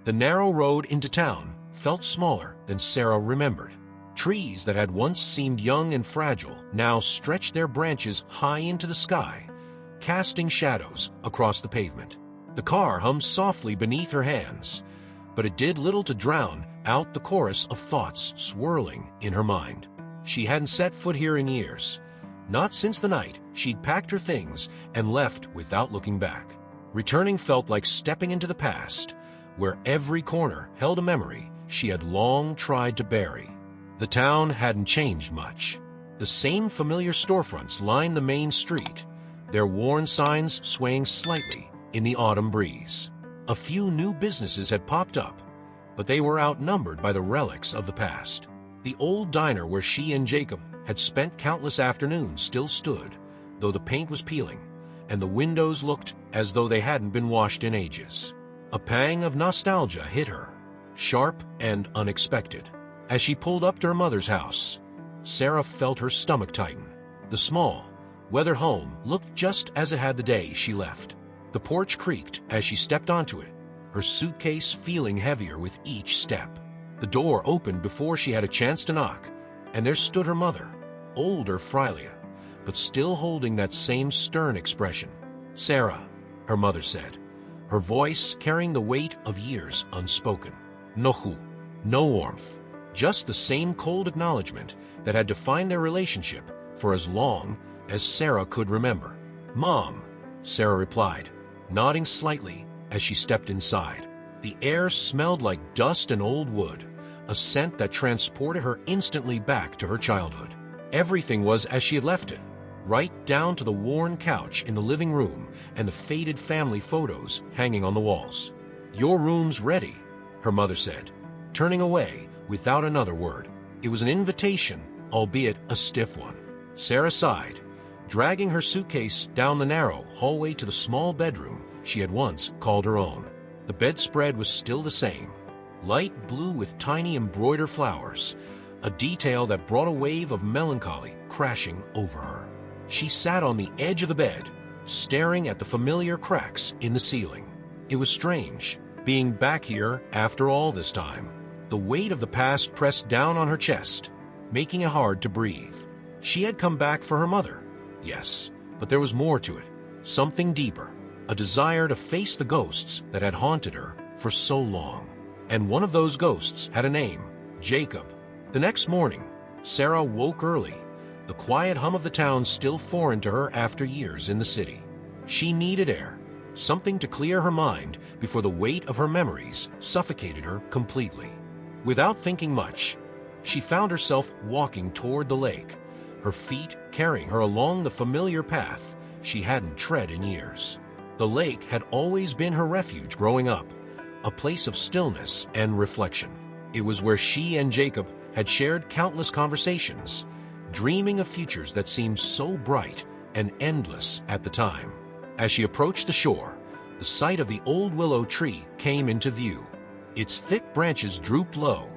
The narrow road into town felt smaller than Sarah remembered. Trees that had once seemed young and fragile now stretched their branches high into the sky, casting shadows across the pavement. The car hummed softly beneath her hands, but it did little to drown out the chorus of thoughts swirling in her mind. She hadn't set foot here in years, not since the night she'd packed her things and left without looking back. Returning felt like stepping into the past, where every corner held a memory she had long tried to bury. The town hadn't changed much. The same familiar storefronts lined the main street, their worn signs swaying slightly in the autumn breeze. A few new businesses had popped up, but they were outnumbered by the relics of the past. The old diner where she and Jacob had spent countless afternoons still stood, though the paint was peeling, and the windows looked as though they hadn't been washed in ages. A pang of nostalgia hit her, sharp and unexpected. As she pulled up to her mother's house, Sarah felt her stomach tighten. The small, weathered home looked just as it had the day she left. The porch creaked as she stepped onto it, her suitcase feeling heavier with each step. The door opened before she had a chance to knock, and there stood her mother, older Phrylia, but still holding that same stern expression. "Sarah," her mother said, her voice carrying the weight of years unspoken. "Nohu," no warmth, just the same cold acknowledgement that had defined their relationship for as long as Sarah could remember. "Mom," Sarah replied, nodding slightly as she stepped inside. The air smelled like dust and old wood, a scent that transported her instantly back to her childhood. Everything was as she had left it, right down to the worn couch in the living room and the faded family photos hanging on the walls. "Your room's ready," her mother said, turning away without another word. It was an invitation, albeit a stiff one. Sarah sighed, dragging her suitcase down the narrow hallway to the small bedroom she had once called her own. The bedspread was still the same, light blue with tiny embroidered flowers, a detail that brought a wave of melancholy crashing over her. She sat on the edge of the bed, staring at the familiar cracks in the ceiling. It was strange, being back here after all this time. The weight of the past pressed down on her chest, making it hard to breathe. She had come back for her mother, yes, but there was more to it, something deeper, a desire to face the ghosts that had haunted her for so long. And one of those ghosts had a name, Jacob. The next morning, Sarah woke early, the quiet hum of the town still foreign to her after years in the city. She needed air, something to clear her mind before the weight of her memories suffocated her completely. Without thinking much, she found herself walking toward the lake, her feet carrying her along the familiar path she hadn't tread in years. The lake had always been her refuge growing up, a place of stillness and reflection. It was where she and Jacob had shared countless conversations, dreaming of futures that seemed so bright and endless at the time. As she approached the shore, the sight of the old willow tree came into view. Its thick branches drooped low,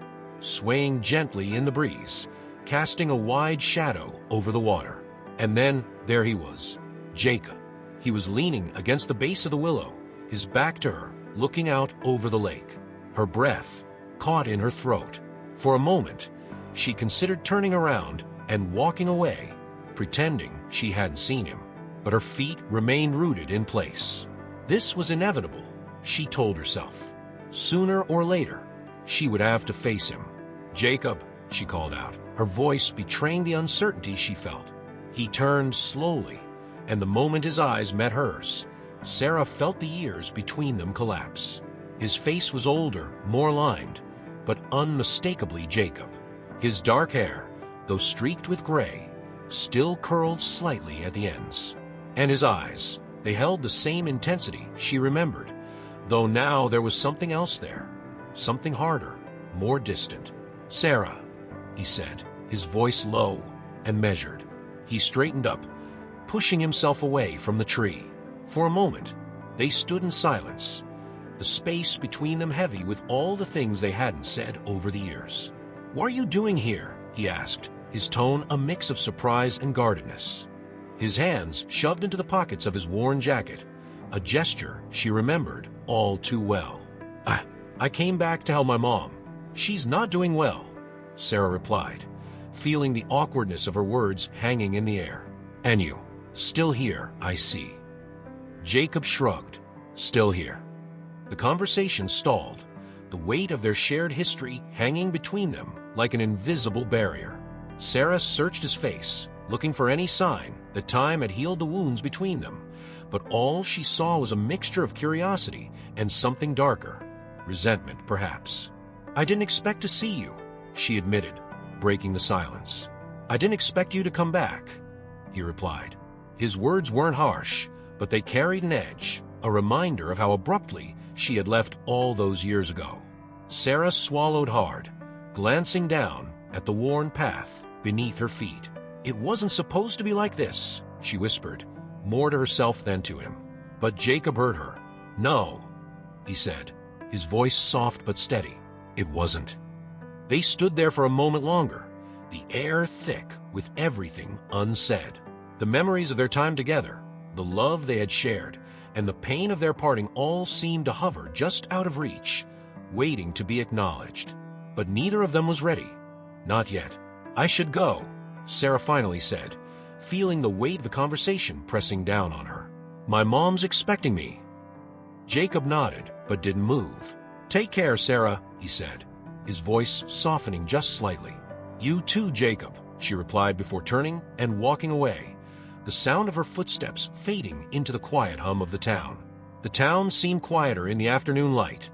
swaying gently in the breeze, casting a wide shadow over the water. And then there he was, Jacob. He was leaning against the base of the willow, his back to her, looking out over the lake. Her breath caught in her throat. For a moment, she considered turning around and walking away, pretending she hadn't seen him. But her feet remained rooted in place. This was inevitable, she told herself. Sooner or later, she would have to face him. "Jacob," she called out, her voice betraying the uncertainty she felt. He turned slowly, and the moment his eyes met hers, Sarah felt the years between them collapse. His face was older, more lined, but unmistakably Jacob. His dark hair, though streaked with gray, still curled slightly at the ends. And his eyes, they held the same intensity she remembered, though now there was something else there, something harder, more distant. "Sarah," he said, his voice low and measured. He straightened up, pushing himself away from the tree. For a moment, they stood in silence, the space between them heavy with all the things they hadn't said over the years. "What are you doing here?" he asked, his tone a mix of surprise and guardedness. His hands shoved into the pockets of his worn jacket, a gesture she remembered all too well. I came back to help my mom. She's not doing well, Sarah replied, feeling the awkwardness of her words hanging in the air. And you, still here, I see. Jacob shrugged, still here. The conversation stalled, the weight of their shared history hanging between them like an invisible barrier. Sarah searched his face, looking for any sign that time had healed the wounds between them, but all she saw was a mixture of curiosity and something darker, resentment perhaps. I didn't expect to see you, she admitted, breaking the silence. I didn't expect you to come back, he replied. His words weren't harsh, but they carried an edge, a reminder of how abruptly she had left all those years ago. Sarah swallowed hard, glancing down at the worn path beneath her feet. It wasn't supposed to be like this, she whispered, more to herself than to him. But Jacob heard her. No, he said, his voice soft but steady. It wasn't. They stood there for a moment longer, the air thick with everything unsaid. The memories of their time together, the love they had shared, and the pain of their parting all seemed to hover just out of reach, waiting to be acknowledged. But neither of them was ready. Not yet. I should go, Sarah finally said, feeling the weight of the conversation pressing down on her. My mom's expecting me. Jacob nodded, but didn't move. Take care, Sarah, he said, his voice softening just slightly. You too, Jacob, she replied before turning and walking away, the sound of her footsteps fading into the quiet hum of the town. The town seemed quieter in the afternoon light,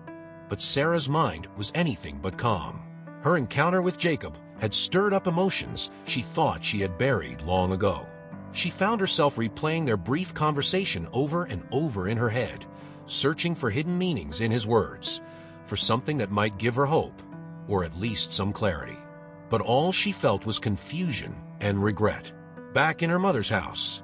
but Sarah's mind was anything but calm. Her encounter with Jacob had stirred up emotions she thought she had buried long ago. She found herself replaying their brief conversation over and over in her head, searching for hidden meanings in his words, for something that might give her hope, or at least some clarity. But all she felt was confusion and regret. Back in her mother's house,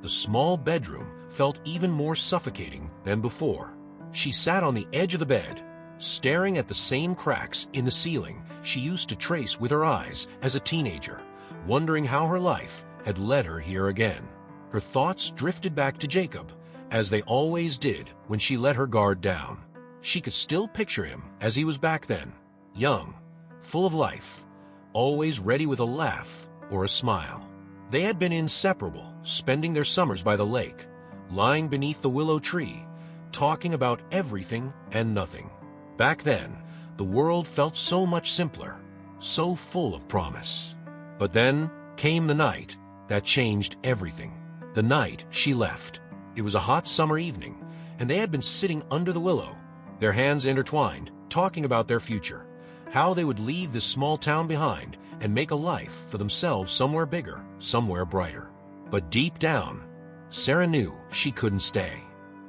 the small bedroom felt even more suffocating than before. She sat on the edge of the bed, staring at the same cracks in the ceiling she used to trace with her eyes as a teenager, wondering how her life had led her here again. Her thoughts drifted back to Jacob, as they always did when she let her guard down. She could still picture him as he was back then, young, full of life, always ready with a laugh or a smile. They had been inseparable, spending their summers by the lake, lying beneath the willow tree, talking about everything and nothing. Back then, the world felt so much simpler, so full of promise. But then came the night that changed everything. The night she left. It was a hot summer evening, and they had been sitting under the willow, their hands intertwined, talking about their future, how they would leave this small town behind and make a life for themselves somewhere bigger, somewhere brighter. But deep down, Sarah knew she couldn't stay.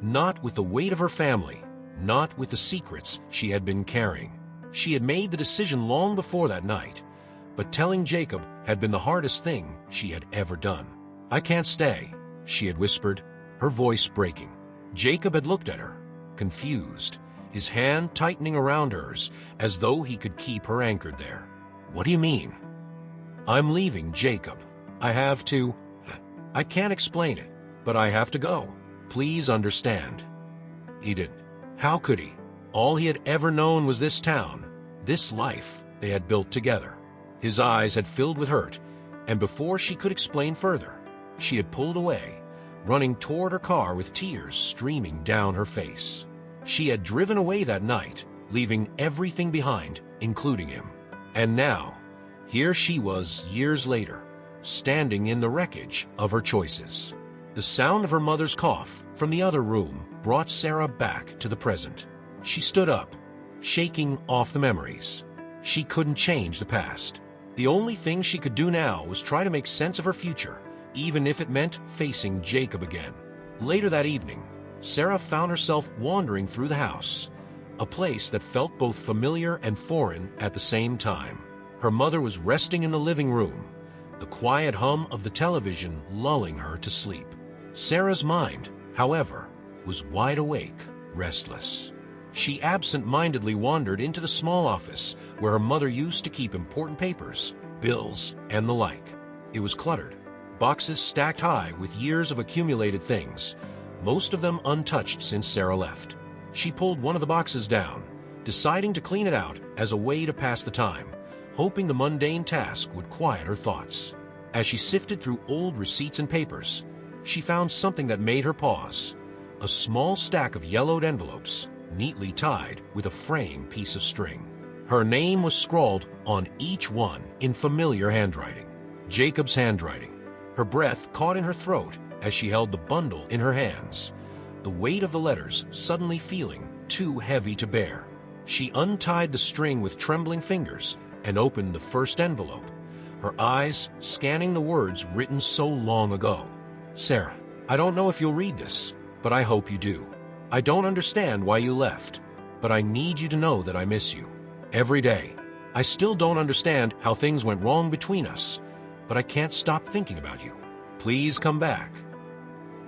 Not with the weight of her family, not with the secrets she had been carrying. She had made the decision long before that night, but telling Jacob had been the hardest thing she had ever done. I can't stay, she had whispered, her voice breaking. Jacob had looked at her, confused, his hand tightening around hers as though he could keep her anchored there. What do you mean? I'm leaving, Jacob. I have to. I can't explain it, but I have to go. Please understand. He didn't. How could he? All he had ever known was this town, this life they had built together. His eyes had filled with hurt, and before she could explain further, she had pulled away, running toward her car with tears streaming down her face. She had driven away that night, leaving everything behind, including him. And now, here she was years later, standing in the wreckage of her choices. The sound of her mother's cough from the other room brought Sarah back to the present. She stood up, shaking off the memories. She couldn't change the past. The only thing she could do now was try to make sense of her future, even if it meant facing Jacob again. Later that evening, Sarah found herself wandering through the house, a place that felt both familiar and foreign at the same time. Her mother was resting in the living room, the quiet hum of the television lulling her to sleep. Sarah's mind, however, was wide awake, restless. She absent-mindedly wandered into the small office where her mother used to keep important papers, bills, and the like. It was cluttered, boxes stacked high with years of accumulated things, most of them untouched since Sarah left. She pulled one of the boxes down, deciding to clean it out as a way to pass the time, hoping the mundane task would quiet her thoughts. As she sifted through old receipts and papers, she found something that made her pause: a small stack of yellowed envelopes, neatly tied with a fraying piece of string. Her name was scrawled on each one in familiar handwriting, Jacob's handwriting. Her breath caught in her throat as she held the bundle in her hands, the weight of the letters suddenly feeling too heavy to bear. She untied the string with trembling fingers and opened the first envelope, her eyes scanning the words written so long ago. "Sarah, I don't know if you'll read this, but I hope you do. I don't understand why you left, but I need you to know that I miss you. Every day. I still don't understand how things went wrong between us, but I can't stop thinking about you. Please come back."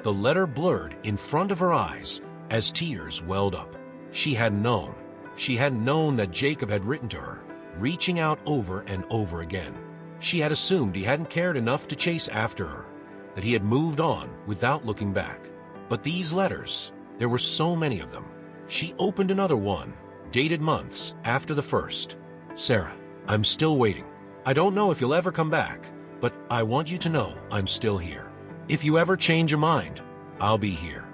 The letter blurred in front of her eyes as tears welled up. She had known. She had known that Jacob had written to her, reaching out over and over again. She had assumed he hadn't cared enough to chase after her, that he had moved on without looking back. But these letters, there were so many of them. She opened another one, dated months after the first. "Sarah, I'm still waiting. I don't know if you'll ever come back, but I want you to know I'm still here. If you ever change your mind, I'll be here."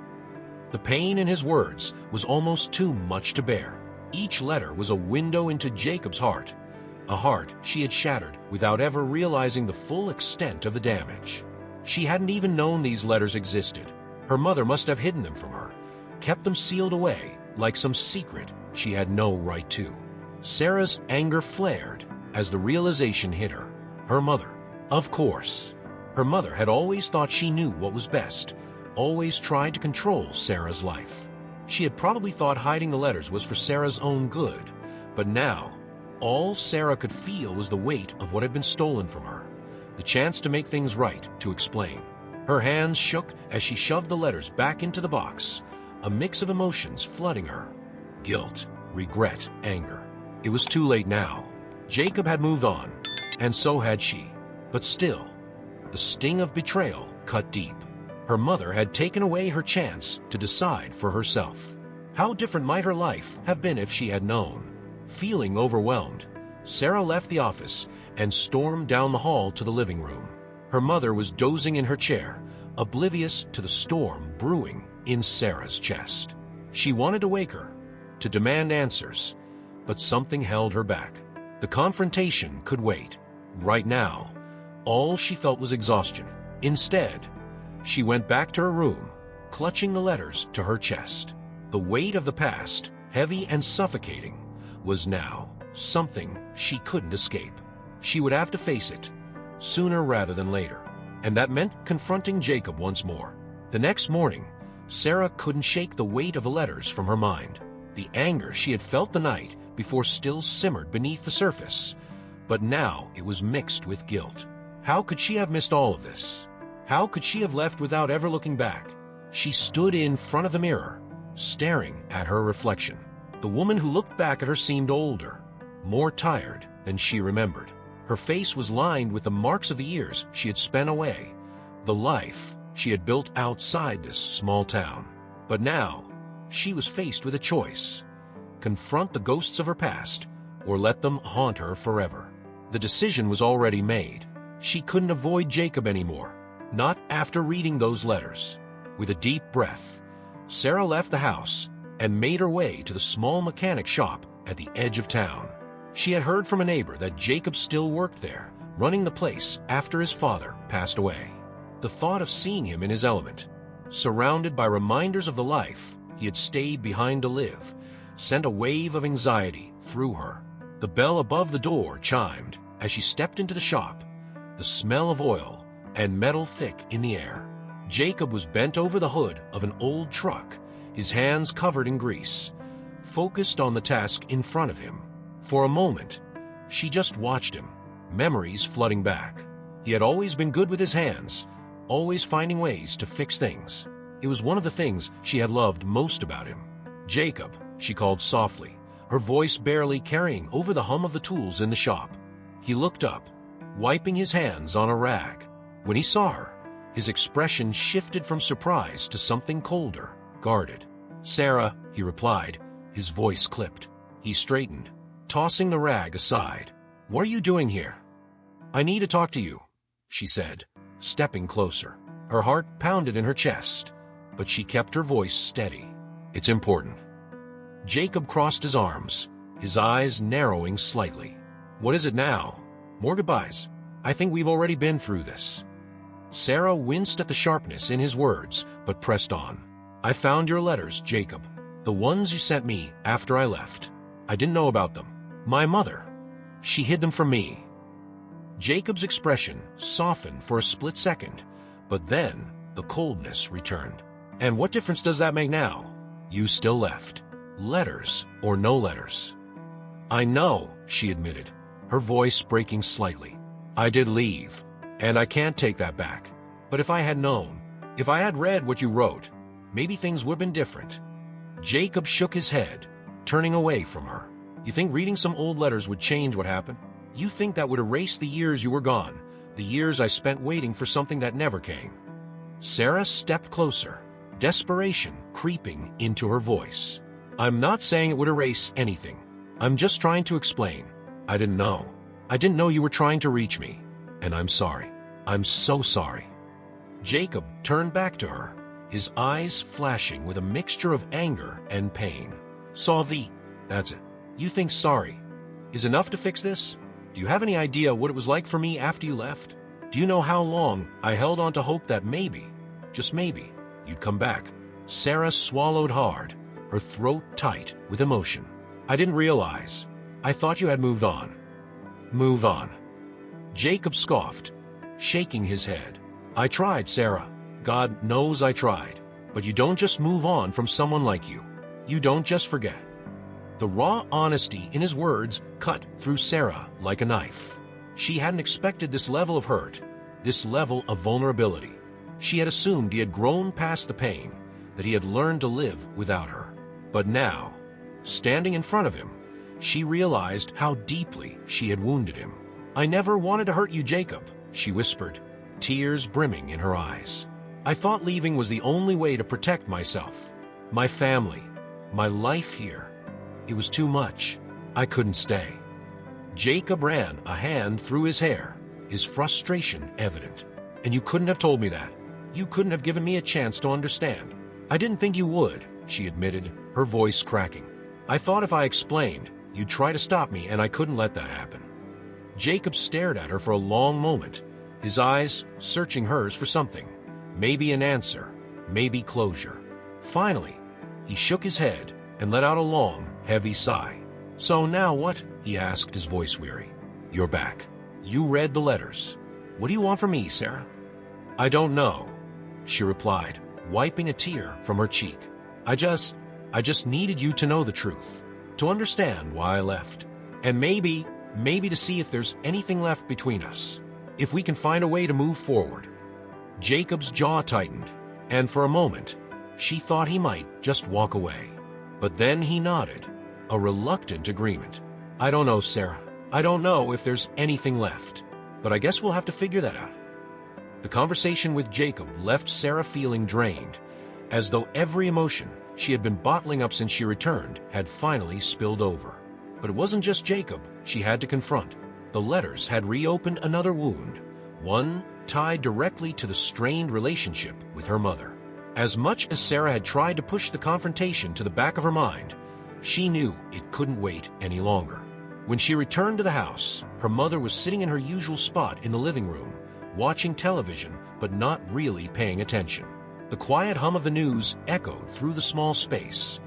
The pain in his words was almost too much to bear. Each letter was a window into Jacob's heart, a heart she had shattered without ever realizing the full extent of the damage. She hadn't even known these letters existed. Her mother must have hidden them from her, kept them sealed away like some secret she had no right to. Sarah's anger flared as the realization hit her. Her mother, of course. Her mother had always thought she knew what was best, always tried to control Sarah's life. She had probably thought hiding the letters was for Sarah's own good, but now, all Sarah could feel was the weight of what had been stolen from her, the chance to make things right, to explain. Her hands shook as she shoved the letters back into the box, a mix of emotions flooding her: guilt, regret, anger. It was too late now. Jacob had moved on, and so had she. But still, the sting of betrayal cut deep. Her mother had taken away her chance to decide for herself. How different might her life have been if she had known? Feeling overwhelmed, Sarah left the office and stormed down the hall to the living room. Her mother was dozing in her chair, oblivious to the storm brewing in Sarah's chest. She wanted to wake her, to demand answers, but something held her back. The confrontation could wait. Right now, all she felt was exhaustion. Instead, she went back to her room, clutching the letters to her chest. The weight of the past, heavy and suffocating, was now something she couldn't escape. She would have to face it, sooner rather than later. And that meant confronting Jacob once more. The next morning, Sarah couldn't shake the weight of the letters from her mind. The anger she had felt the night before still simmered beneath the surface, but now it was mixed with guilt. How could she have missed all of this? How could she have left without ever looking back? She stood in front of the mirror, staring at her reflection. The woman who looked back at her seemed older, more tired than she remembered. Her face was lined with the marks of the years she had spent away, the life she had built outside this small town. But now, she was faced with a choice: confront the ghosts of her past, or let them haunt her forever. The decision was already made. She couldn't avoid Jacob anymore, not after reading those letters. With a deep breath, Sarah left the house and made her way to the small mechanic shop at the edge of town. She had heard from a neighbor that Jacob still worked there, running the place after his father passed away. The thought of seeing him in his element, surrounded by reminders of the life he had stayed behind to live, sent a wave of anxiety through her. The bell above the door chimed as she stepped into the shop, the smell of oil and metal thick in the air. Jacob was bent over the hood of an old truck, his hands covered in grease, focused on the task in front of him. For a moment, she just watched him, memories flooding back. He had always been good with his hands, always finding ways to fix things. It was one of the things she had loved most about him. "Jacob," she called softly, her voice barely carrying over the hum of the tools in the shop. He looked up, wiping his hands on a rag. When he saw her, his expression shifted from surprise to something colder, guarded. "Sarah," he replied, his voice clipped. He straightened, tossing the rag aside. "What are you doing here?" "I need to talk to you," she said, stepping closer. Her heart pounded in her chest, but she kept her voice steady. "It's important." Jacob crossed his arms, his eyes narrowing slightly. "What is it now?" "More goodbyes. I think we've already been through this." Sarah winced at the sharpness in his words, but pressed on. "I found your letters, Jacob. The ones you sent me after I left. I didn't know about them. My mother, she hid them from me." Jacob's expression softened for a split second, but then the coldness returned. "And what difference does that make now? You still left. Letters or no letters." "I know," she admitted, her voice breaking slightly. "I did leave, and I can't take that back. But if I had known, if I had read what you wrote, maybe things would have been different." Jacob shook his head, turning away from her. "You think reading some old letters would change what happened? You think that would erase the years you were gone, the years I spent waiting for something that never came?" Sarah stepped closer, desperation creeping into her voice. "I'm not saying it would erase anything. I'm just trying to explain. I didn't know. I didn't know you were trying to reach me. And I'm sorry. I'm so sorry." Jacob turned back to her, his eyes flashing with a mixture of anger and pain. That's it. You think sorry is enough to fix this? Do you have any idea what it was like for me after you left? Do you know how long I held on to hope that maybe, just maybe, you'd come back?" Sarah swallowed hard, her throat tight with emotion. "I didn't realize. I thought you had moved on." "Move on?" Jacob scoffed, shaking his head. "I tried, Sarah. God knows I tried. But you don't just move on from someone like you. You don't just forget." The raw honesty in his words cut through Sarah like a knife. She hadn't expected this level of hurt, this level of vulnerability. She had assumed he had grown past the pain, that he had learned to live without her. But now, standing in front of him, she realized how deeply she had wounded him. "I never wanted to hurt you, Jacob," she whispered, tears brimming in her eyes. "I thought leaving was the only way to protect myself, my family, my life here. It was too much. I couldn't stay." Jacob ran a hand through his hair, his frustration evident. "And you couldn't have told me that. You couldn't have given me a chance to understand." "I didn't think you would," she admitted, her voice cracking. "I thought if I explained, you'd try to stop me, and I couldn't let that happen." Jacob stared at her for a long moment, his eyes searching hers for something, maybe an answer, maybe closure. Finally, he shook his head and let out a long, heavy sigh. "So now what?" he asked, his voice weary. "You're back. You read the letters. What do you want from me, Sarah?" "I don't know," she replied, wiping a tear from her cheek. I just needed you to know the truth, to understand why I left, and maybe to see if there's anything left between us, if we can find a way to move forward." Jacob's jaw tightened, and for a moment, she thought he might just walk away. But then he nodded, a reluctant agreement. "I don't know, Sarah. I don't know if there's anything left, but I guess we'll have to figure that out." The conversation with Jacob left Sarah feeling drained, as though every emotion she had been bottling up since she returned had finally spilled over. But it wasn't just Jacob she had to confront. The letters had reopened another wound, one tied directly to the strained relationship with her mother. As much as Sarah had tried to push the confrontation to the back of her mind, she knew it couldn't wait any longer. When she returned to the house, her mother was sitting in her usual spot in the living room, watching television but not really paying attention. The quiet hum of the news echoed through the small space,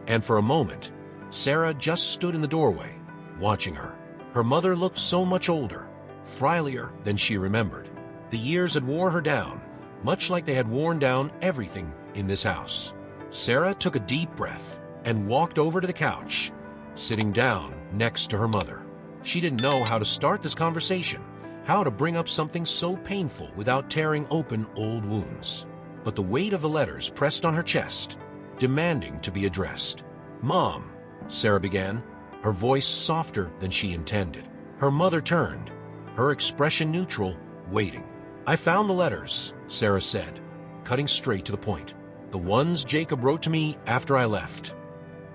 and for a moment, Sarah just stood in the doorway, watching her. Her mother looked so much older, frilier than she remembered. The years had worn her down, much like they had worn down everything in this house. Sarah took a deep breath and walked over to the couch, sitting down next to her mother. She didn't know how to start this conversation, how to bring up something so painful without tearing open old wounds. But the weight of the letters pressed on her chest, demanding to be addressed. "Mom," Sarah began, her voice softer than she intended. Her mother turned, her expression neutral, waiting. "I found the letters," Sarah said, cutting straight to the point. "The ones Jacob wrote to me after I left."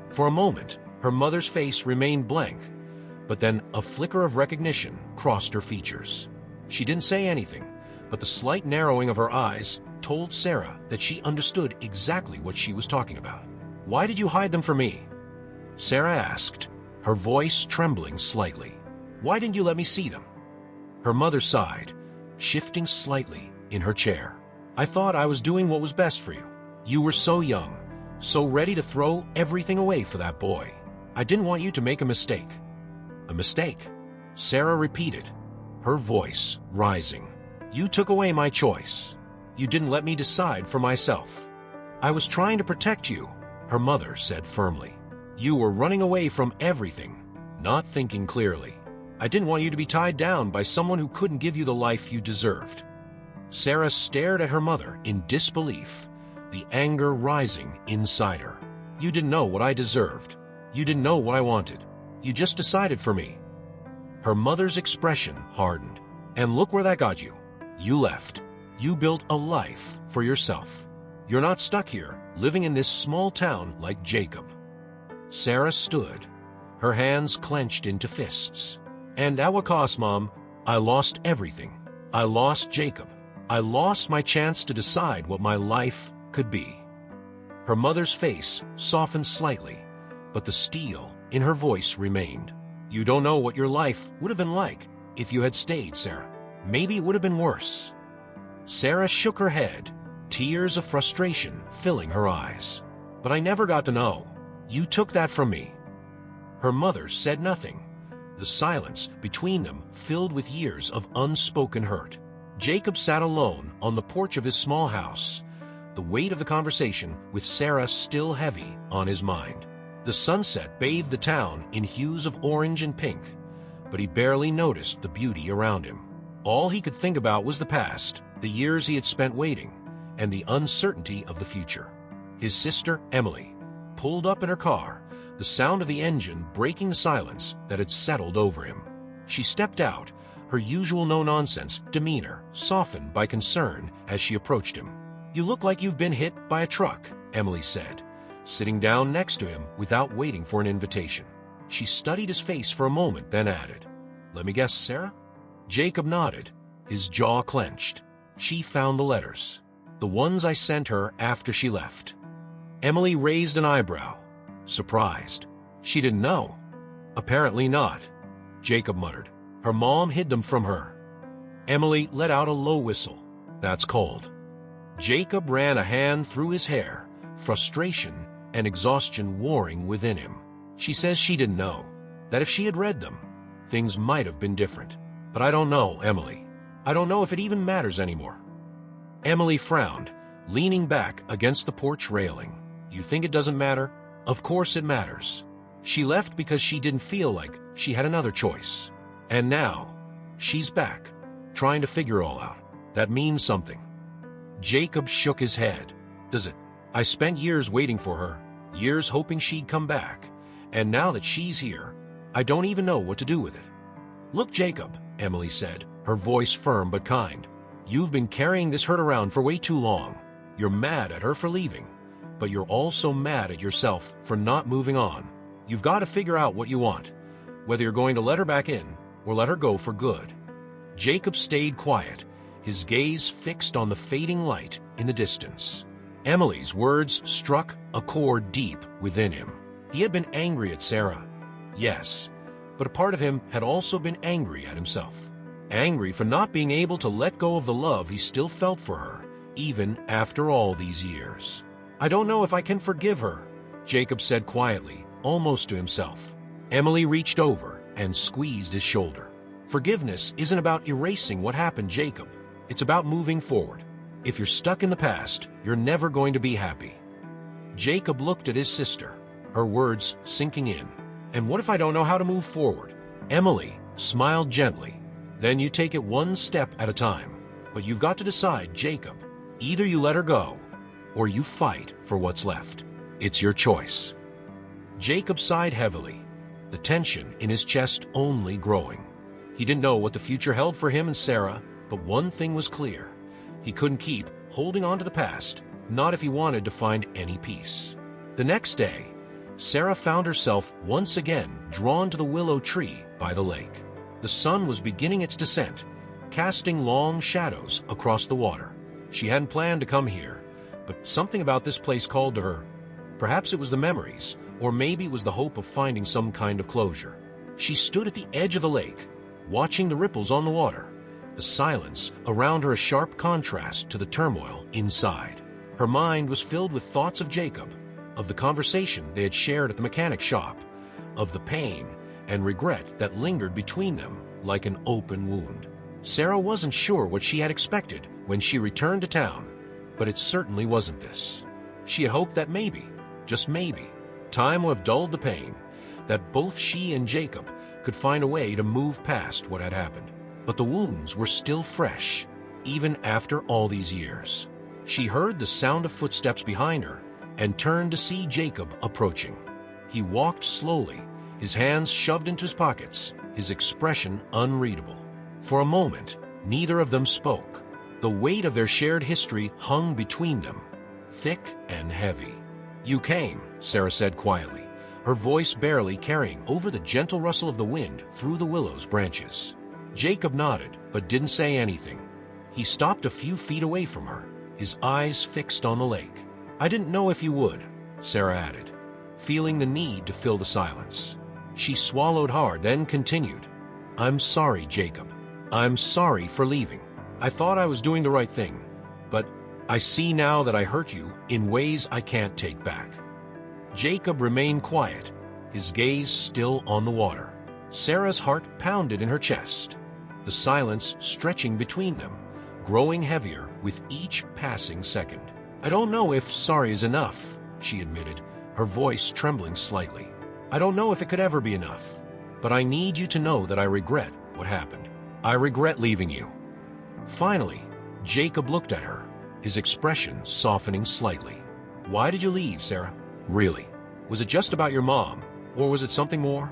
For a moment, Her mother's face remained blank, but then a flicker of recognition crossed her features. She didn't say anything, but the slight narrowing of her eyes told Sarah that she understood exactly what she was talking about. "Why did you hide them from me?" Sarah asked, her voice trembling slightly. "Why didn't you let me see them?" Her mother sighed, shifting slightly in her chair. "I thought I was doing what was best for you. You were so young, so ready to throw everything away for that boy. I didn't want you to make a mistake." "A mistake?" Sarah repeated, her voice rising. "You took away my choice. You didn't let me decide for myself." "I was trying to protect you," her mother said firmly. "You were running away from everything, not thinking clearly. I didn't want you to be tied down by someone who couldn't give you the life you deserved." Sarah stared at her mother in disbelief, the anger rising inside her. "You didn't know what I deserved. You didn't know what I wanted. You just decided for me." Her mother's expression hardened. "And look where that got you. You left. You built a life for yourself. You're not stuck here, living in this small town like Jacob." Sarah stood, her hands clenched into fists. "And at what cost, Mom? I lost everything. I lost Jacob. I lost my chance to decide what my life could be." Her mother's face softened slightly, but the steel in her voice remained. "You don't know what your life would have been like if you had stayed, Sarah. Maybe it would have been worse." Sarah shook her head, tears of frustration filling her eyes. "But I never got to know. You took that from me." Her mother said nothing, the silence between them filled with years of unspoken hurt. Jacob sat alone on the porch of his small house, the weight of the conversation with Sarah still heavy on his mind. The sunset bathed the town in hues of orange and pink, but he barely noticed the beauty around him. All he could think about was the past, the years he had spent waiting, and the uncertainty of the future. His sister, Emily, pulled up in her car, the sound of the engine breaking the silence that had settled over him. She stepped out, her usual no-nonsense demeanor softened by concern as she approached him. "You look like you've been hit by a truck," Emily said, sitting down next to him without waiting for an invitation. She studied his face for a moment, then added, "Let me guess, Sarah?" Jacob nodded, his jaw clenched. "She found the letters. The ones I sent her after she left." Emily raised an eyebrow, surprised. "She didn't know?" "Apparently not," Jacob muttered. "Her mom hid them from her." Emily let out a low whistle. "That's cold." Jacob ran a hand through his hair, frustration and exhaustion warring within him. "She says she didn't know, that if she had read them, things might have been different. But I don't know, Emily. I don't know if it even matters anymore." Emily frowned, leaning back against the porch railing. "You think it doesn't matter? Of course it matters. She left because she didn't feel like she had another choice. And now, she's back, trying to figure it all out. That means something." Jacob shook his head. "Does it? I spent years waiting for her, years hoping she'd come back, and now that she's here, I don't even know what to do with it." "Look, Jacob," Emily said, her voice firm but kind. "You've been carrying this hurt around for way too long. You're mad at her for leaving, but you're also mad at yourself for not moving on. You've got to figure out what you want, whether you're going to let her back in or let her go for good." Jacob stayed quiet, his gaze fixed on the fading light in the distance. Emily's words struck a chord deep within him. He had been angry at Sarah, yes, but a part of him had also been angry at himself. Angry for not being able to let go of the love he still felt for her, even after all these years. "I don't know if I can forgive her," Jacob said quietly, almost to himself. Emily reached over and squeezed his shoulder. "Forgiveness isn't about erasing what happened, Jacob. It's about moving forward. If you're stuck in the past, you're never going to be happy." Jacob looked at his sister, her words sinking in. "And what if I don't know how to move forward?" Emily smiled gently. "Then you take it one step at a time. But you've got to decide, Jacob. Either you let her go, or you fight for what's left. It's your choice." Jacob sighed heavily, the tension in his chest only growing. He didn't know what the future held for him and Sarah, but one thing was clear. He couldn't keep holding on to the past, not if he wanted to find any peace. The next day, Sarah found herself once again drawn to the willow tree by the lake. The sun was beginning its descent, casting long shadows across the water. She hadn't planned to come here, but something about this place called to her. Perhaps it was the memories, or maybe it was the hope of finding some kind of closure. She stood at the edge of the lake, watching the ripples on the water, the silence around her a sharp contrast to the turmoil inside. Her mind was filled with thoughts of Jacob, of the conversation they had shared at the mechanic shop, of the pain and regret that lingered between them like an open wound. Sarah wasn't sure what she had expected when she returned to town, but it certainly wasn't this. She had hoped that maybe, just maybe, time would have dulled the pain, that both she and Jacob could find a way to move past what had happened. But the wounds were still fresh, even after all these years. She heard the sound of footsteps behind her and turned to see Jacob approaching. He walked slowly, his hands shoved into his pockets, his expression unreadable. For a moment, neither of them spoke. The weight of their shared history hung between them, thick and heavy. "You came," Sarah said quietly, her voice barely carrying over the gentle rustle of the wind through the willow's branches. Jacob nodded, but didn't say anything. He stopped a few feet away from her, his eyes fixed on the lake. "I didn't know if you would," Sarah added, feeling the need to fill the silence. She swallowed hard, then continued, "I'm sorry, Jacob. I'm sorry for leaving. I thought I was doing the right thing, but I see now that I hurt you in ways I can't take back." Jacob remained quiet, his gaze still on the water. Sarah's heart pounded in her chest, the silence stretching between them, growing heavier with each passing second. "I don't know if sorry is enough," she admitted, her voice trembling slightly. "I don't know if it could ever be enough, but I need you to know that I regret what happened. I regret leaving you." Finally, Jacob looked at her, his expression softening slightly. "Why did you leave, Sarah? Really? Was it just about your mom, or was it something more?"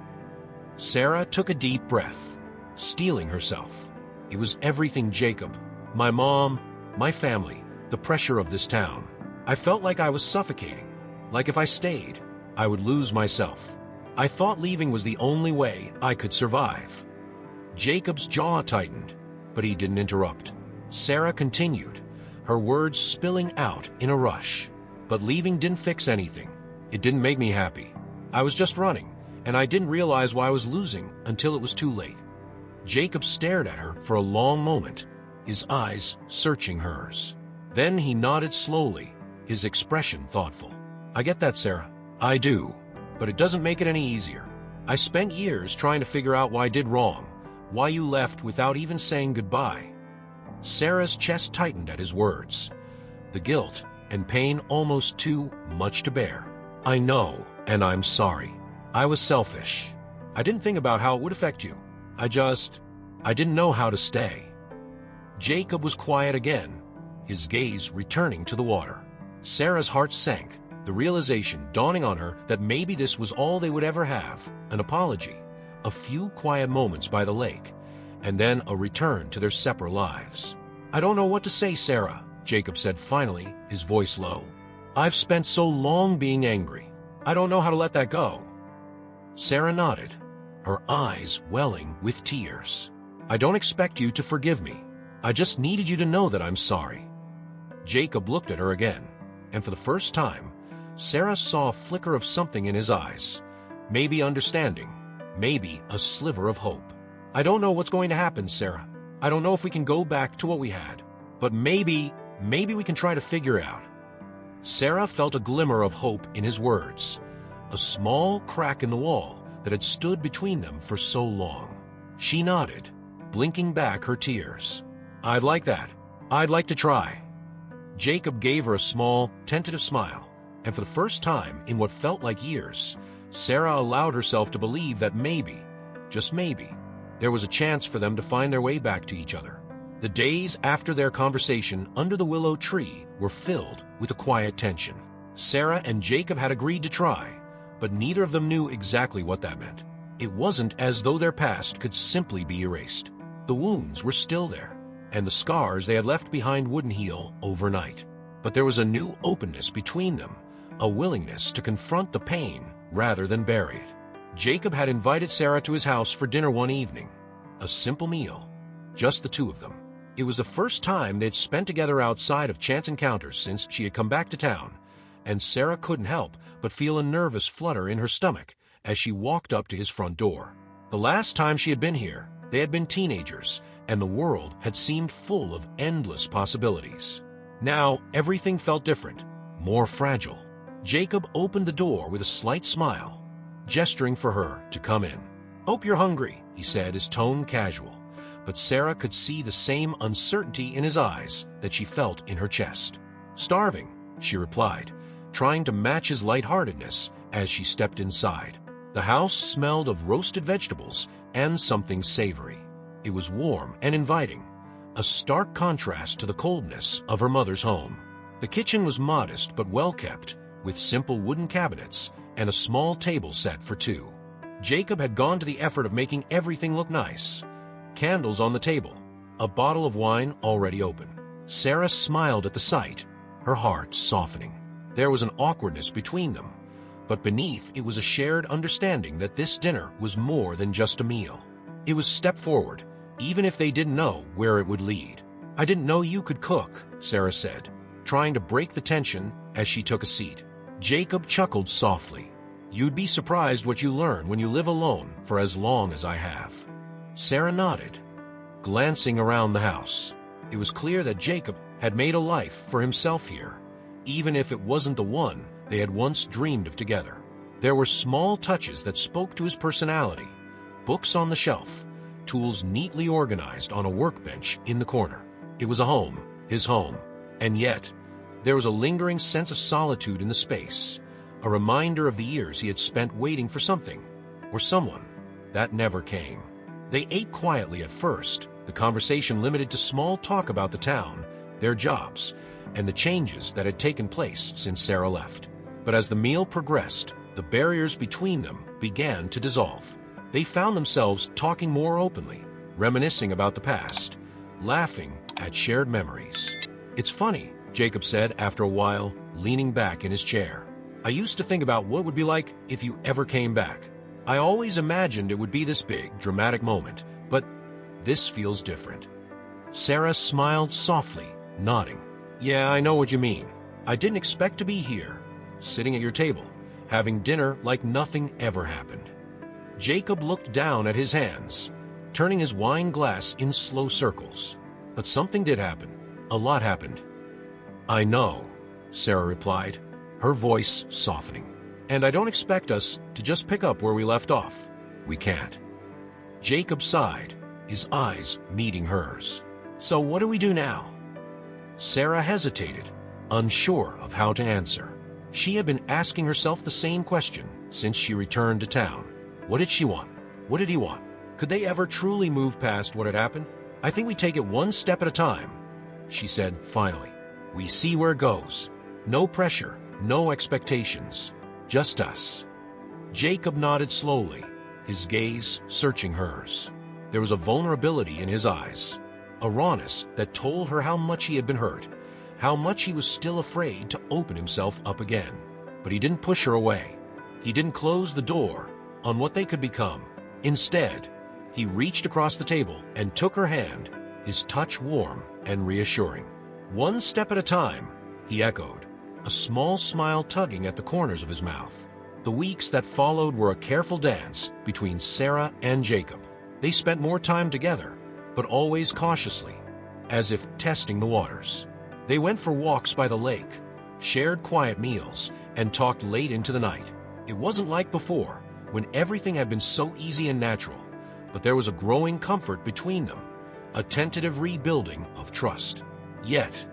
Sarah took a deep breath, steeling herself. "It was everything, Jacob. My mom, my family, the pressure of this town. I felt like I was suffocating, like if I stayed, I would lose myself. I thought leaving was the only way I could survive." Jacob's jaw tightened, but he didn't interrupt. Sarah continued, her words spilling out in a rush. "But leaving didn't fix anything. It didn't make me happy. I was just running, and I didn't realize why I was losing until it was too late." Jacob stared at her for a long moment, his eyes searching hers. Then he nodded slowly, his expression thoughtful. "I get that, Sarah. I do. But it doesn't make it any easier. I spent years trying to figure out why I did wrong, why you left without even saying goodbye." Sarah's chest tightened at his words, the guilt and pain almost too much to bear. "I know, and I'm sorry. I was selfish. I didn't think about how it would affect you. I didn't know how to stay." Jacob was quiet again, his gaze returning to the water. Sarah's heart sank, the realization dawning on her that maybe this was all they would ever have, an apology, a few quiet moments by the lake, and then a return to their separate lives. "I don't know what to say, Sarah," Jacob said finally, his voice low. "I've spent so long being angry. I don't know how to let that go." Sarah nodded, her eyes welling with tears. "I don't expect you to forgive me. I just needed you to know that I'm sorry." Jacob looked at her again, and for the first time, Sarah saw a flicker of something in his eyes. Maybe understanding, maybe a sliver of hope. "I don't know what's going to happen, Sarah. I don't know if we can go back to what we had, but maybe we can try to figure it out." Sarah felt a glimmer of hope in his words, a small crack in the wall that had stood between them for so long. She nodded, blinking back her tears. "I'd like that. I'd like to try." Jacob gave her a small, tentative smile, and for the first time in what felt like years, Sarah allowed herself to believe that maybe, just maybe, there was a chance for them to find their way back to each other. The days after their conversation under the willow tree were filled with a quiet tension. Sarah and Jacob had agreed to try, but neither of them knew exactly what that meant. It wasn't as though their past could simply be erased. The wounds were still there, and the scars they had left behind wouldn't heal overnight. But there was a new openness between them, a willingness to confront the pain rather than bury it. Jacob had invited Sarah to his house for dinner one evening. A simple meal, just the two of them. It was the first time they'd spent together outside of chance encounters since she had come back to town, and Sarah couldn't help but feel a nervous flutter in her stomach as she walked up to his front door. The last time she had been here, they had been teenagers, and the world had seemed full of endless possibilities. Now, everything felt different, more fragile. Jacob opened the door with a slight smile, gesturing for her to come in. "Hope you're hungry," he said, his tone casual. But Sarah could see the same uncertainty in his eyes that she felt in her chest. "Starving," she replied, trying to match his lightheartedness as she stepped inside. The house smelled of roasted vegetables and something savory. It was warm and inviting, a stark contrast to the coldness of her mother's home. The kitchen was modest but well-kept, with simple wooden cabinets and a small table set for two. Jacob had gone to the effort of making everything look nice. Candles on the table, a bottle of wine already open. Sarah smiled at the sight, her heart softening. There was an awkwardness between them, but beneath it was a shared understanding that this dinner was more than just a meal. It was a step forward, even if they didn't know where it would lead. "I didn't know you could cook," Sarah said, trying to break the tension as she took a seat. Jacob chuckled softly. "You'd be surprised what you learn when you live alone for as long as I have." Sarah nodded, glancing around the house. It was clear that Jacob had made a life for himself here, even if it wasn't the one they had once dreamed of together. There were small touches that spoke to his personality: books on the shelf, tools neatly organized on a workbench in the corner. It was a home, his home, and yet there was a lingering sense of solitude in the space, a reminder of the years he had spent waiting for something, or someone, that never came. They ate quietly at first, the conversation limited to small talk about the town, their jobs, and the changes that had taken place since Sarah left. But as the meal progressed, the barriers between them began to dissolve. They found themselves talking more openly, reminiscing about the past, laughing at shared memories. "It's funny," Jacob said after a while, leaning back in his chair. "I used to think about what it would be like if you ever came back. I always imagined it would be this big, dramatic moment, but this feels different." Sarah smiled softly, nodding. "Yeah, I know what you mean. I didn't expect to be here, sitting at your table, having dinner like nothing ever happened." Jacob looked down at his hands, turning his wine glass in slow circles. "But something did happen. A lot happened." "I know," Sarah replied, her voice softening. "And I don't expect us to just pick up where we left off. We can't." Jacob sighed, his eyes meeting hers. "So what do we do now?" Sarah hesitated, unsure of how to answer. She had been asking herself the same question since she returned to town. What did she want? What did he want? Could they ever truly move past what had happened? "I think we take it one step at a time," she said finally. "We see where it goes. No pressure, no expectations. Just us." Jacob nodded slowly, his gaze searching hers. There was a vulnerability in his eyes, a rawness that told her how much he had been hurt, how much he was still afraid to open himself up again. But he didn't push her away. He didn't close the door on what they could become. Instead, he reached across the table and took her hand, his touch warm and reassuring. "One step at a time," he echoed, a small smile tugging at the corners of his mouth. The weeks that followed were a careful dance between Sarah and Jacob. They spent more time together, but always cautiously, as if testing the waters. They went for walks by the lake, shared quiet meals, and talked late into the night. It wasn't like before, when everything had been so easy and natural, but there was a growing comfort between them, a tentative rebuilding of trust. Yet,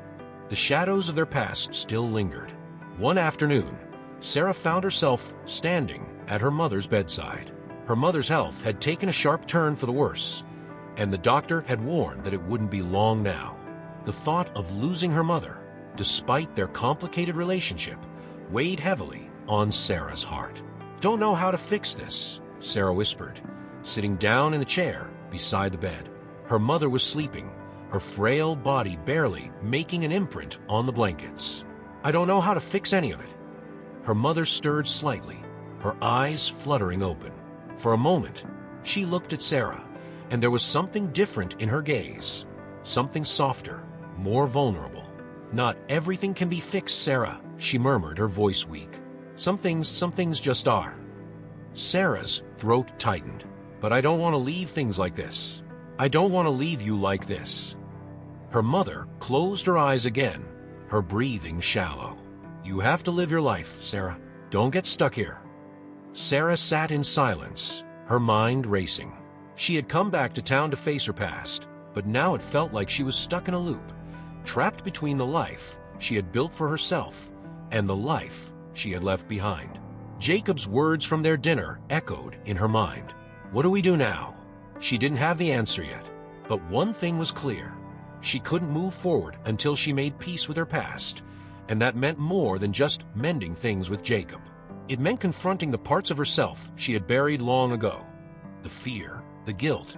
the shadows of their past still lingered. One afternoon, Sarah found herself standing at her mother's bedside. Her mother's health had taken a sharp turn for the worse, and the doctor had warned that it wouldn't be long now. The thought of losing her mother, despite their complicated relationship, weighed heavily on Sarah's heart. "Don't know how to fix this," Sarah whispered, sitting down in the chair beside the bed. Her mother was sleeping, her frail body barely making an imprint on the blankets. "I don't know how to fix any of it." Her mother stirred slightly, her eyes fluttering open. For a moment, she looked at Sarah, and there was something different in her gaze. Something softer, more vulnerable. "Not everything can be fixed, Sarah," she murmured, her voice weak. Some things just are." Sarah's throat tightened. "But I don't want to leave things like this. I don't want to leave you like this." Her mother closed her eyes again, her breathing shallow. "You have to live your life, Sarah. Don't get stuck here." Sarah sat in silence, her mind racing. She had come back to town to face her past, but now it felt like she was stuck in a loop, trapped between the life she had built for herself and the life she had left behind. Jacob's words from their dinner echoed in her mind. What do we do now? She didn't have the answer yet, but one thing was clear. She couldn't move forward until she made peace with her past, and that meant more than just mending things with Jacob. It meant confronting the parts of herself she had buried long ago. The fear, the guilt,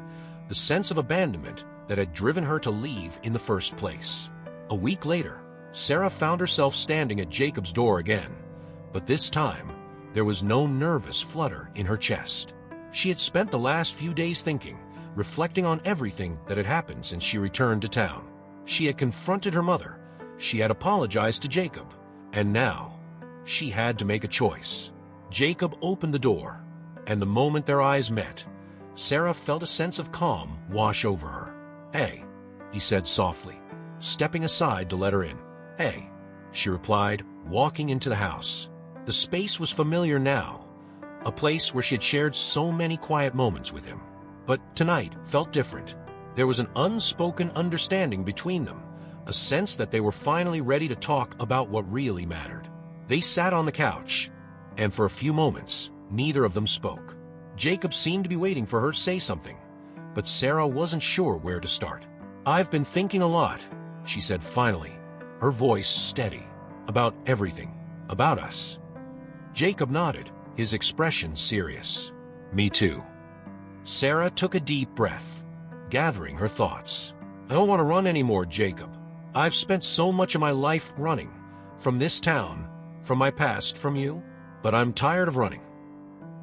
the sense of abandonment that had driven her to leave in the first place. A week later, Sarah found herself standing at Jacob's door again, but this time, there was no nervous flutter in her chest. She had spent the last few days thinking, reflecting on everything that had happened since she returned to town. She had confronted her mother, she had apologized to Jacob, and now, she had to make a choice. Jacob opened the door, and the moment their eyes met, Sarah felt a sense of calm wash over her. "Hey," he said softly, stepping aside to let her in. "Hey," she replied, walking into the house. The space was familiar now, a place where she had shared so many quiet moments with him. But tonight felt different. There was an unspoken understanding between them, a sense that they were finally ready to talk about what really mattered. They sat on the couch, and for a few moments, neither of them spoke. Jacob seemed to be waiting for her to say something, but Sarah wasn't sure where to start. "I've been thinking a lot," she said finally, her voice steady. "About everything. About us." Jacob nodded, his expression serious. "Me too." Sarah took a deep breath, gathering her thoughts. "I don't want to run anymore, Jacob. I've spent so much of my life running, from this town, from my past, from you, but I'm tired of running."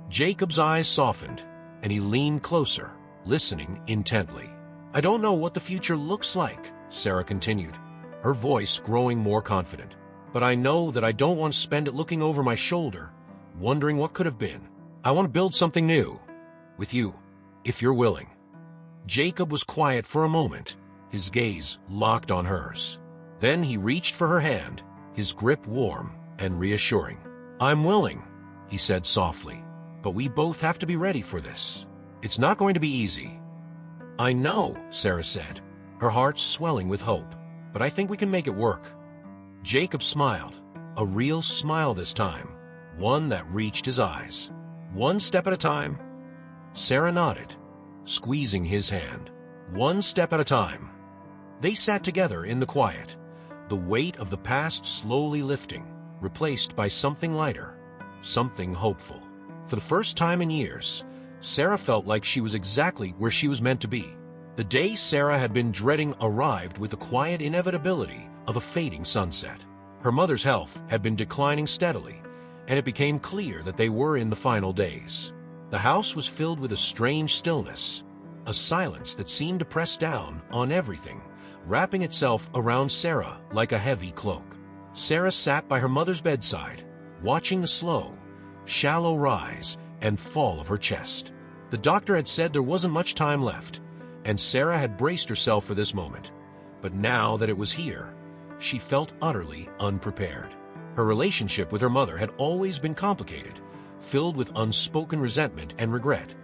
Jacob's eyes softened, and he leaned closer, listening intently. "I don't know what the future looks like," Sarah continued, her voice growing more confident. "But I know that I don't want to spend it looking over my shoulder, wondering what could have been. I want to build something new, with you, if you're willing." Jacob was quiet for a moment, his gaze locked on hers. Then he reached for her hand, his grip warm and reassuring. "I'm willing," he said softly, "but we both have to be ready for this. It's not going to be easy." "I know," Sarah said, her heart swelling with hope, "but I think we can make it work." Jacob smiled, a real smile this time, one that reached his eyes. "One step at a time?" Sarah nodded, squeezing his hand. "One step at a time." They sat together in the quiet, the weight of the past slowly lifting, replaced by something lighter, something hopeful. For the first time in years, Sarah felt like she was exactly where she was meant to be. The day Sarah had been dreading arrived with the quiet inevitability of a fading sunset. Her mother's health had been declining steadily, and it became clear that they were in the final days. The house was filled with a strange stillness, a silence that seemed to press down on everything, wrapping itself around Sarah like a heavy cloak. Sarah sat by her mother's bedside, watching the slow, shallow rise and fall of her chest. The doctor had said there wasn't much time left, and Sarah had braced herself for this moment. But now that it was here, she felt utterly unprepared. Her relationship with her mother had always been complicated, filled with unspoken resentment and regret.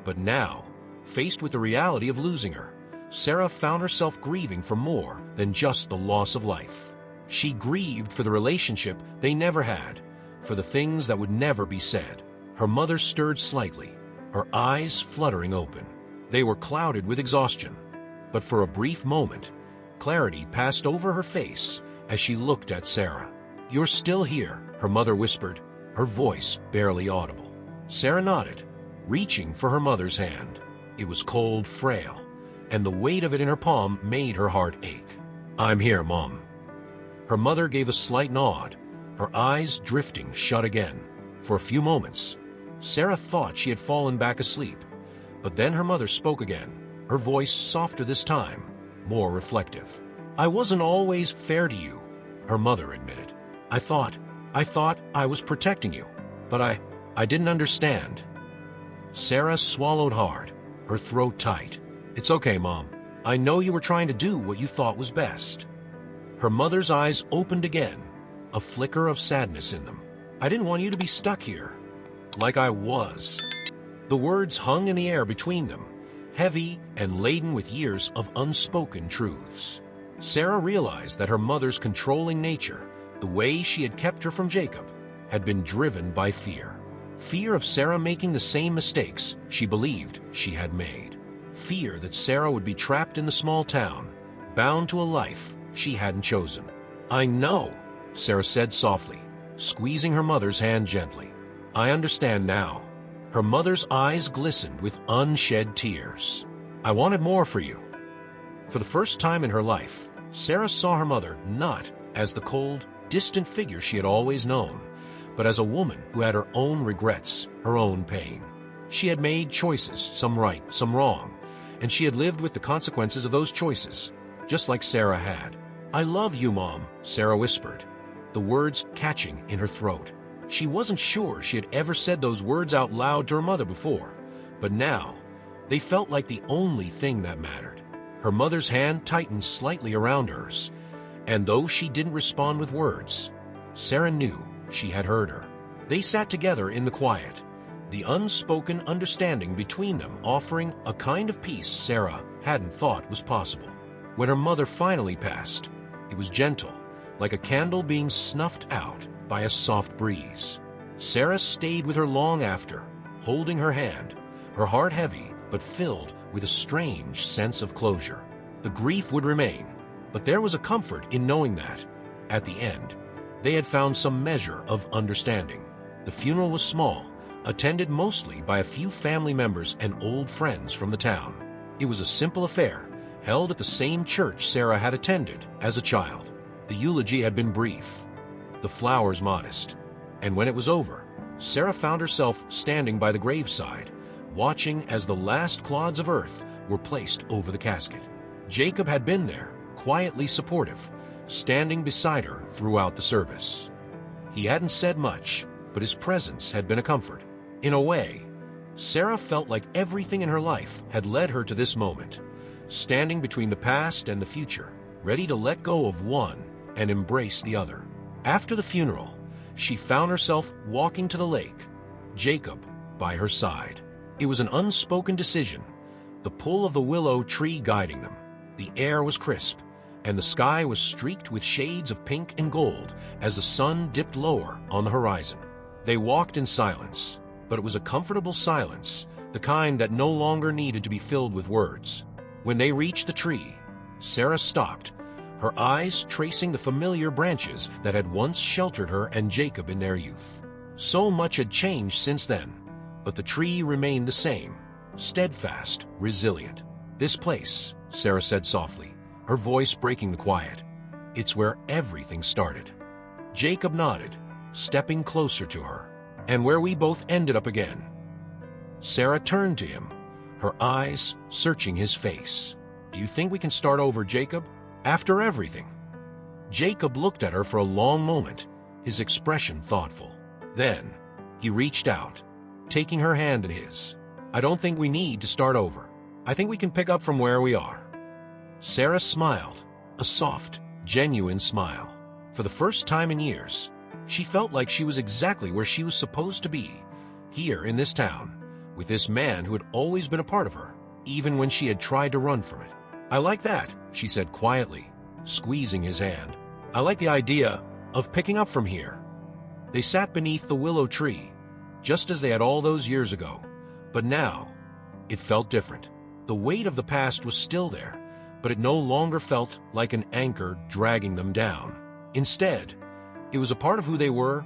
But now, faced with the reality of losing her, Sarah found herself grieving for more than just the loss of life. She grieved for the relationship they never had, for the things that would never be said. Her mother stirred slightly, her eyes fluttering open. They were clouded with exhaustion, but for a brief moment, clarity passed over her face as she looked at Sarah. "You're still here," her mother whispered, her voice barely audible. Sarah nodded, reaching for her mother's hand. It was cold, frail, and the weight of it in her palm made her heart ache. "I'm here, Mom." Her mother gave a slight nod, her eyes drifting shut again. For a few moments, Sarah thought she had fallen back asleep, but then her mother spoke again, her voice softer this time, more reflective. "I wasn't always fair to you," her mother admitted. I thought I was protecting you, but I didn't understand." Sarah swallowed hard, her throat tight. "It's okay, Mom. I know you were trying to do what you thought was best." Her mother's eyes opened again, a flicker of sadness in them. "I didn't want you to be stuck here, like I was." The words hung in the air between them, heavy and laden with years of unspoken truths. Sarah realized that her mother's controlling nature, the way she had kept her from Jacob, had been driven by fear. Fear of Sarah making the same mistakes she believed she had made. Fear that Sarah would be trapped in the small town, bound to a life she hadn't chosen. "I know," Sarah said softly, squeezing her mother's hand gently. "I understand now." Her mother's eyes glistened with unshed tears. "I wanted more for you." For the first time in her life, Sarah saw her mother not as the cold, distant figure she had always known, but as a woman who had her own regrets, her own pain. She had made choices, some right, some wrong, and she had lived with the consequences of those choices, just like Sarah had. "I love you, Mom," Sarah whispered, the words catching in her throat. She wasn't sure she had ever said those words out loud to her mother before, but now they felt like the only thing that mattered. Her mother's hand tightened slightly around hers, and though she didn't respond with words, Sarah knew she had heard her. They sat together in the quiet, the unspoken understanding between them offering a kind of peace Sarah hadn't thought was possible. When her mother finally passed, it was gentle, like a candle being snuffed out by a soft breeze. Sarah stayed with her long after, holding her hand, her heart heavy but filled with a strange sense of closure. The grief would remain, but there was a comfort in knowing that, at the end, they had found some measure of understanding. The funeral was small, attended mostly by a few family members and old friends from the town. It was a simple affair, held at the same church Sarah had attended as a child. The eulogy had been brief, the flowers modest, and when it was over, Sarah found herself standing by the graveside, watching as the last clods of earth were placed over the casket. Jacob had been there, quietly supportive, standing beside her throughout the service. He hadn't said much, but his presence had been a comfort. In a way, Sarah felt like everything in her life had led her to this moment, standing between the past and the future, ready to let go of one and embrace the other. After the funeral, she found herself walking to the lake, Jacob by her side. It was an unspoken decision, the pull of the willow tree guiding them. The air was crisp, and the sky was streaked with shades of pink and gold as the sun dipped lower on the horizon. They walked in silence, but it was a comfortable silence, the kind that no longer needed to be filled with words. When they reached the tree, Sarah stopped, her eyes tracing the familiar branches that had once sheltered her and Jacob in their youth. So much had changed since then, but the tree remained the same, steadfast, resilient. "This place," Sarah said softly, her voice breaking the quiet. "It's where everything started." Jacob nodded, stepping closer to her. "And where we both ended up again." Sarah turned to him, her eyes searching his face. "Do you think we can start over, Jacob? After everything?" Jacob looked at her for a long moment, his expression thoughtful. Then he reached out, taking her hand in his. "I don't think we need to start over. I think we can pick up from where we are." Sarah smiled, a soft, genuine smile. For the first time in years, she felt like she was exactly where she was supposed to be, here in this town, with this man who had always been a part of her, even when she had tried to run from it. "I like that," she said quietly, squeezing his hand. "I like the idea of picking up from here." They sat beneath the willow tree, just as they had all those years ago, but now it felt different. The weight of the past was still there, but it no longer felt like an anchor dragging them down. Instead, it was a part of who they were,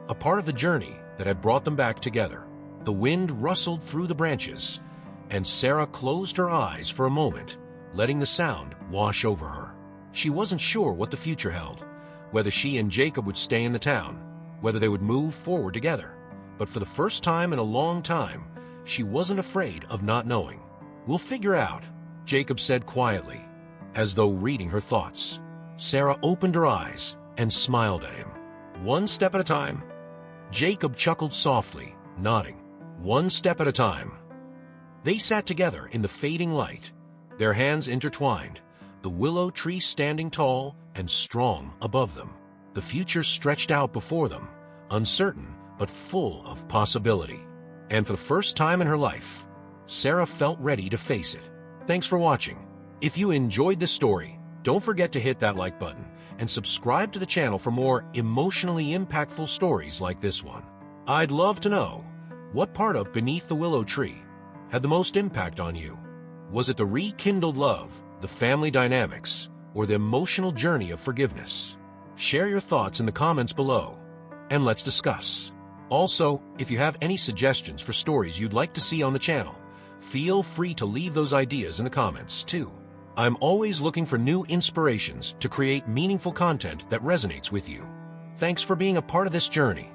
a part of the journey that had brought them back together. The wind rustled through the branches, and Sarah closed her eyes for a moment, letting the sound wash over her. She wasn't sure what the future held, whether she and Jacob would stay in the town, whether they would move forward together. but for the first time in a long time, she wasn't afraid of not knowing. "We'll figure out," Jacob said quietly, as though reading her thoughts. Sarah opened her eyes and smiled at him. "One step at a time." Jacob chuckled softly, nodding. "One step at a time." They sat together in the fading light, their hands intertwined, the willow tree standing tall and strong above them. The future stretched out before them, uncertain but full of possibility. And for the first time in her life, Sarah felt ready to face it. Thanks for watching. If you enjoyed this story, don't forget to hit that like button and subscribe to the channel for more emotionally impactful stories like this one. I'd love to know, what part of Beneath the Willow Tree had the most impact on you? Was it the rekindled love, the family dynamics, or the emotional journey of forgiveness? Share your thoughts in the comments below, and let's discuss. Also, if you have any suggestions for stories you'd like to see on the channel, feel free to leave those ideas in the comments too. I'm always looking for new inspirations to create meaningful content that resonates with you. Thanks for being a part of this journey.